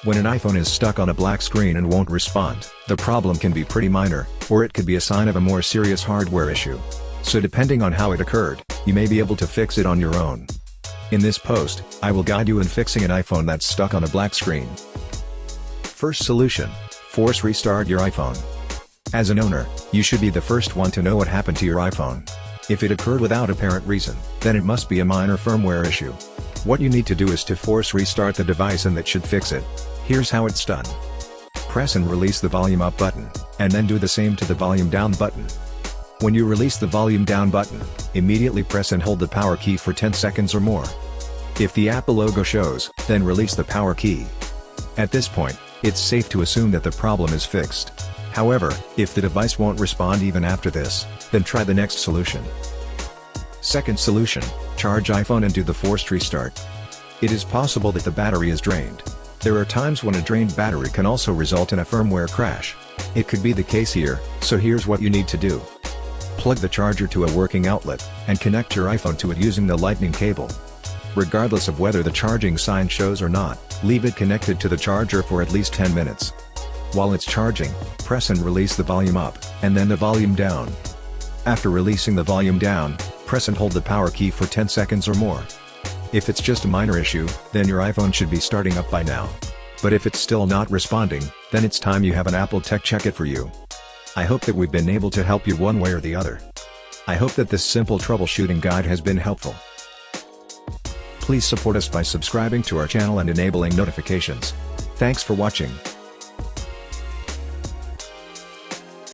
When an iPhone is stuck on a black screen and won't respond, the problem can be pretty minor, or it could be a sign of a more serious hardware issue. So depending on how it occurred, you may be able to fix it on your own. In this post, I will guide you in fixing an iPhone that's stuck on a black screen. First solution: force restart your iPhone. As an owner, you should be the first one to know what happened to your iPhone. If it occurred without apparent reason, then it must be a minor firmware issue. What you need to do is to force restart the device, and that should fix it. Here's how it's done. Press and release the volume up button, and then do the same to the volume down button. When you release the volume down button, immediately press and hold the power key for 10 seconds or more. If the Apple logo shows, then release the power key. At this point, it's safe to assume that the problem is fixed. However, if the device won't respond even after this, then try the next solution. Second solution: charge iPhone and do the forced restart. It is possible that the battery is drained. There are times when a drained battery can also result in a firmware crash. It could be the case here, so here's what you need to do. Plug the charger to a working outlet, and connect your iPhone to it using the lightning cable. Regardless of whether the charging sign shows or not, leave it connected to the charger for at least 10 minutes. While it's charging, press and release the volume up, and then the volume down. After releasing the volume down, press and hold the power key for 10 seconds or more. If it's just a minor issue, then your iPhone should be starting up by now. But if it's still not responding, then it's time you have an Apple Tech check it for you. I hope that we've been able to help you one way or the other. I hope that this simple troubleshooting guide has been helpful. Please support us by subscribing to our channel and enabling notifications. Thanks for watching.